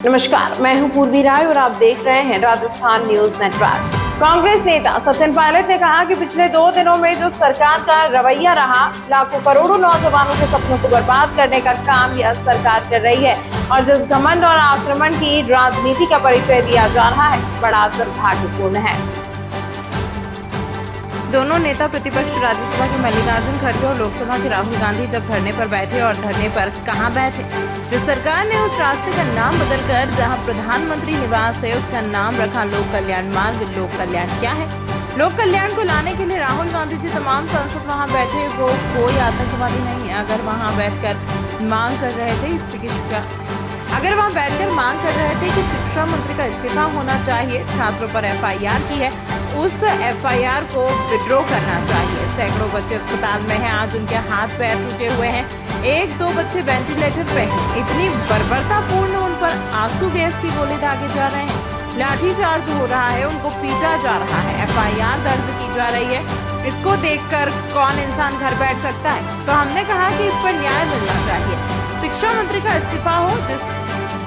नमस्कार, मैं हूं पूर्वी राय और आप देख रहे हैं राजस्थान न्यूज नेटवर्क। कांग्रेस नेता सचिन पायलट ने कहा कि पिछले 2 दिनों में जो सरकार का रवैया रहा, लाखों करोड़ों नौजवानों के सपनों को बर्बाद करने का काम यह सरकार कर रही है और जिस घमंड और आक्रमण की राजनीति का परिचय दिया जा रहा है, बड़ा दुर्भाग्यपूर्ण है। दोनों नेता प्रतिपक्ष राज्यसभा के मल्लिकार्जुन खड़गे और लोकसभा के राहुल गांधी जब धरने पर बैठे और धरने पर कहां बैठे, जिस सरकार ने उस रास्ते का नाम बदलकर जहां प्रधानमंत्री निवास है उसका नाम रखा लोक कल्याण मार्ग। लोक कल्याण क्या है? लोक कल्याण को लाने के लिए राहुल गांधी जी तमाम सांसद वहां बैठे, वो कोई आतंकवादी नहीं है। अगर वहां बैठकर मांग कर रहे थे कि शिक्षा मंत्री का इस्तीफा होना चाहिए, छात्रों पर FIR की है, उस FIR को विड्रॉ करना चाहिए। सैकड़ों बच्चे अस्पताल में हैं, आज उनके हाथ पैर टूटे हुए हैं, 1-2 बच्चे वेंटिलेटर पे हैं। इतनी बर्बरतापूर्ण उन पर आंसू गैस की गोली दागे जा रहे हैं, लाठीचार्ज हो रहा है, उनको पीटा जा रहा है, FIR दर्ज की जा रही है। इसको देखकर कौन इंसान घर बैठ सकता है? तो हमने कहा कि इस पर न्याय मिलना चाहिए, शिक्षा मंत्री का इस्तीफा हो,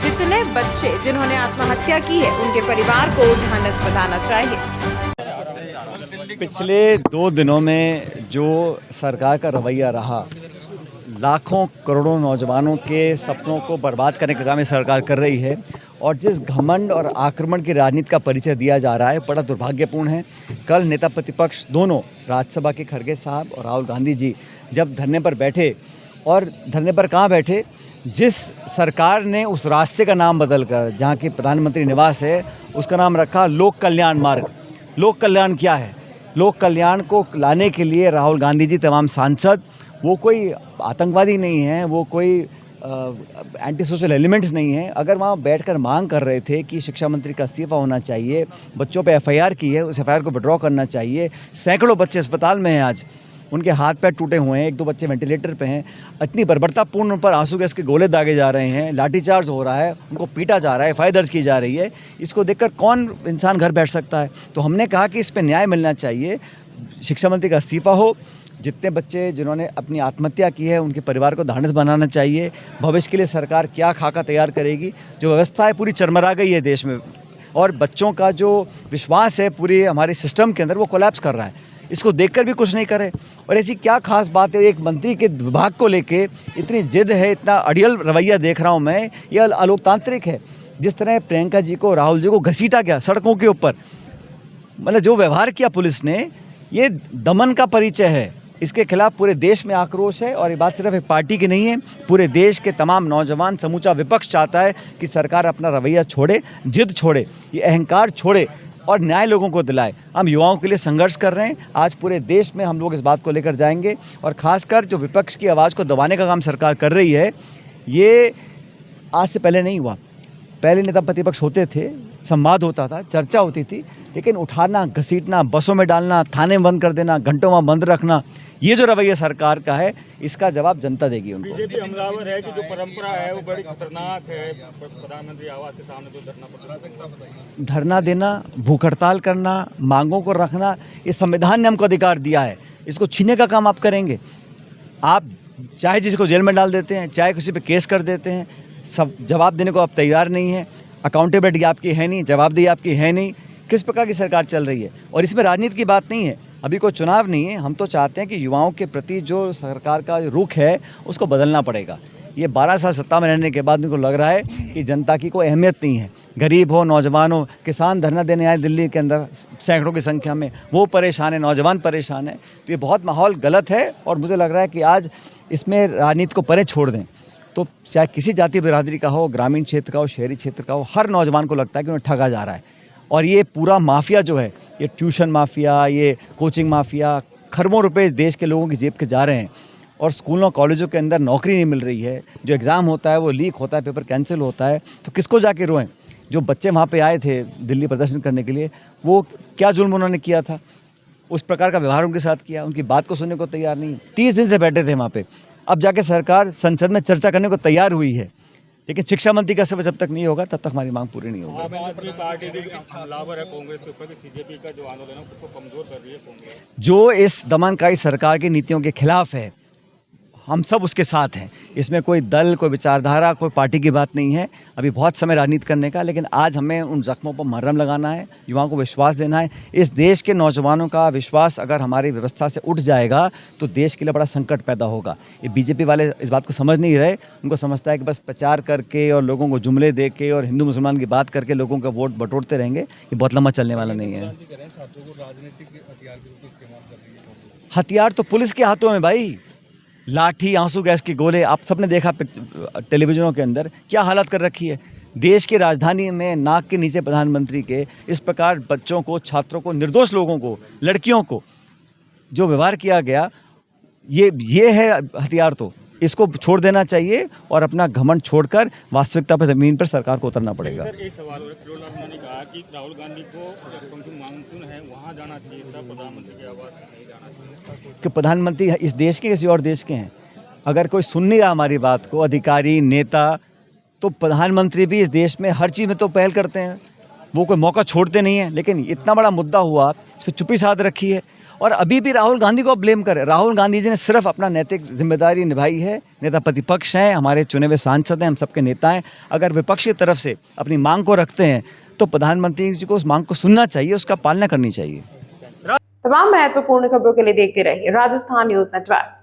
जितने बच्चे जिन्होंने आत्महत्या की है उनके परिवार को ढांढस बंधाना चाहिए। पिछले 2 दिनों में जो सरकार का रवैया रहा, लाखों करोड़ों नौजवानों के सपनों को बर्बाद करने का काम ये सरकार कर रही है और जिस घमंड और आक्रमण की राजनीति का परिचय दिया जा रहा है, बड़ा दुर्भाग्यपूर्ण है। कल नेता प्रतिपक्ष दोनों राज्यसभा के खड़गे साहब और राहुल गांधी जी जब धरने पर बैठे, और धरने पर कहाँ बैठे, जिस सरकार ने उस रास्ते का नाम बदलकर जहाँ की प्रधानमंत्री निवास है उसका नाम रखा लोक कल्याण मार्ग। लोक कल्याण क्या है? लोक कल्याण को लाने के लिए राहुल गांधी जी तमाम सांसद, वो कोई आतंकवादी नहीं हैं, वो कोई एंटी सोशल एलिमेंट्स नहीं हैं। अगर वहाँ बैठकर मांग कर रहे थे कि शिक्षा मंत्री का इस्तीफा होना चाहिए, बच्चों पे FIR की है, उस FIR को विड्रॉ करना चाहिए, सैकड़ों बच्चे अस्पताल में हैं, आज उनके हाथ पैर टूटे हुए हैं, 1-2 बच्चे वेंटिलेटर पे हैं, इतनी बर्बरतापूर्ण उन पर आंसू गैस के गोले दागे जा रहे हैं, लाठीचार्ज हो रहा है, उनको पीटा जा रहा है, FIR दर्ज की जा रही है। इसको देखकर कौन इंसान घर बैठ सकता है? तो हमने कहा कि इस पर न्याय मिलना चाहिए, शिक्षा मंत्री का इस्तीफा हो, जितने बच्चे जिन्होंने अपनी आत्महत्या की है उनके परिवार को ढांढस बनाना चाहिए। भविष्य के लिए सरकार क्या खाका तैयार करेगी? जो व्यवस्था है पूरी चरमरा गई है देश में और बच्चों का जो विश्वास है पूरी हमारे सिस्टम के अंदर, वो कोलैप्स कर रहा है। इसको देखकर भी कुछ नहीं करे। और ऐसी क्या खास बात है, एक मंत्री के विभाग को लेके इतनी जिद है, इतना अड़ियल रवैया देख रहा हूँ मैं, यह अलोकतांत्रिक है। जिस तरह प्रियंका जी को, राहुल जी को घसीटा गया सड़कों के ऊपर, मतलब जो व्यवहार किया पुलिस ने, ये दमन का परिचय है। इसके खिलाफ पूरे देश में आक्रोश है और ये बात सिर्फ एक पार्टी की नहीं है, पूरे देश के तमाम नौजवान, समूचा विपक्ष चाहता है कि सरकार अपना रवैया छोड़े, जिद छोड़े, ये अहंकार छोड़े और न्याय लोगों को दिलाए। हम युवाओं के लिए संघर्ष कर रहे हैं, आज पूरे देश में हम लोग इस बात को लेकर जाएंगे और खासकर जो विपक्ष की आवाज़ को दबाने का काम सरकार कर रही है, ये आज से पहले नहीं हुआ। पहले नेता प्रतिपक्ष होते थे, संवाद होता था, चर्चा होती थी, लेकिन उठाना, घसीटना, बसों में डालना, थाने में बंद कर देना, घंटों में बंद रखना, ये जो रवैया सरकार का है, इसका जवाब जनता देगी उनको। बीजेपी हमलावर है कि जो परंपरा है वो बड़ी खतरनाक है। प्रधानमंत्री आवास के सामने जो धरना देना, भूख हड़ताल करना, मांगों को रखना, इस संविधान ने हमको अधिकार दिया है। इसको छीनने का काम आप करेंगे? आप चाहे जिसको जेल में डाल देते हैं, चाहे किसी पे केस कर देते हैं, सब जवाब देने को आप तैयार नहीं हैं। अकाउंटेबिलिटी आपकी है नहीं, जवाबदेही आपकी है नहीं। किस प्रकार की सरकार चल रही है? और इसमें राजनीति की बात नहीं है, अभी कोई चुनाव नहीं है। हम तो चाहते हैं कि युवाओं के प्रति जो सरकार का रुख है उसको बदलना पड़ेगा। ये 12 साल सत्ता में रहने के बाद उनको लग रहा है कि जनता की कोई अहमियत नहीं है। गरीब हो, नौजवान हो, किसान धरना देने आए दिल्ली के अंदर सैकड़ों की संख्या में, वो परेशान है, नौजवान परेशान है। तो ये बहुत माहौल गलत है और मुझे लग रहा है कि आज इसमें राजनीति को परे छोड़ दें। तो चाहे किसी जाति बिरादरी का हो, ग्रामीण क्षेत्र का हो, शहरी क्षेत्र का हो, हर नौजवान को लगता है कि उन्हें ठगा जा रहा है। और ये पूरा माफिया जो है, ये ट्यूशन माफिया, ये कोचिंग माफिया, खरबों रुपए देश के लोगों की जेब के जा रहे हैं और स्कूलों कॉलेजों के अंदर नौकरी नहीं मिल रही है। जो एग्ज़ाम होता है वो लीक होता है, पेपर कैंसिल होता है। तो किसको जाके रोएं? जो बच्चे वहाँ पे आए थे दिल्ली प्रदर्शन करने के लिए, वो क्या जुल्म उन्होंने किया था? उस प्रकार का व्यवहार उनके साथ किया, उनकी बात को सुनने को तैयार नहीं। 30 दिन से बैठे थे वहाँ पे, अब जाके सरकार संसद में चर्चा करने को तैयार हुई है, लेकिन शिक्षा मंत्री का जब तक नहीं होगा तब तक हमारी मांग पूरी नहीं होगी। आम आदमी पार्टी भी हमलावर है कांग्रेस के ऊपर, CJP का जो आंदोलन है उसको कमजोर कर रही है कांग्रेस। जो इस दमनकारी सरकार की नीतियों के खिलाफ है, हम सब उसके साथ हैं। इसमें कोई दल, कोई विचारधारा, कोई पार्टी की बात नहीं है। अभी बहुत समय राजनीति करने का, लेकिन आज हमें उन जख्मों पर मरहम लगाना है, युवाओं को विश्वास देना है। इस देश के नौजवानों का विश्वास अगर हमारी व्यवस्था से उठ जाएगा तो देश के लिए बड़ा संकट पैदा होगा। ये बीजेपी वाले इस बात को समझ नहीं रहे। उनको समझता है कि बस प्रचार करके और लोगों को जुमले दे के और हिंदू मुसलमान की बात करके लोगों का वोट बटोरते रहेंगे। ये बहुत लंबा चलने वाला नहीं है। हथियार तो पुलिस के हाथों में भाई, लाठी, आंसू गैस के गोले, आप सबने देखा टेलीविजनों के अंदर क्या हालत कर रखी है। देश की राजधानी में नाक के नीचे प्रधानमंत्री के इस प्रकार बच्चों को, छात्रों को, निर्दोष लोगों को, लड़कियों को जो व्यवहार किया गया, ये है हथियार। तो इसको छोड़ देना चाहिए और अपना घमंड छोड़कर वास्तविकता पर, ज़मीन पर सरकार को उतरना पड़ेगा। सर, एक सवाल और फिरोजलाल ने कहा कि राहुल गांधी को मानसून है वहाँ जाना चाहिए था, प्रधानमंत्री के आवास नहीं जाना चाहिए कि प्रधानमंत्री इस देश के किसी और देश के हैं। अगर कोई सुन नहीं रहा हमारी बात को, अधिकारी, नेता, तो प्रधानमंत्री भी इस देश में हर चीज़ में तो पहल करते हैं, वो कोई मौका छोड़ते नहीं हैं। लेकिन इतना बड़ा मुद्दा हुआ, इस पर चुप्पी साध रखी है और अभी भी राहुल गांधी को ब्लेम करें। राहुल गांधी जी ने सिर्फ अपना नैतिक जिम्मेदारी निभाई है। नेता प्रतिपक्ष हैं, हमारे चुने हुए सांसद हैं, हम सबके नेता हैं। अगर विपक्ष की तरफ से अपनी मांग को रखते हैं तो प्रधानमंत्री जी को उस मांग को सुनना चाहिए, उसका पालना करनी चाहिए। तमाम महत्वपूर्ण खबरों के लिए देखते रहिए राजस्थान न्यूज नेटवर्क।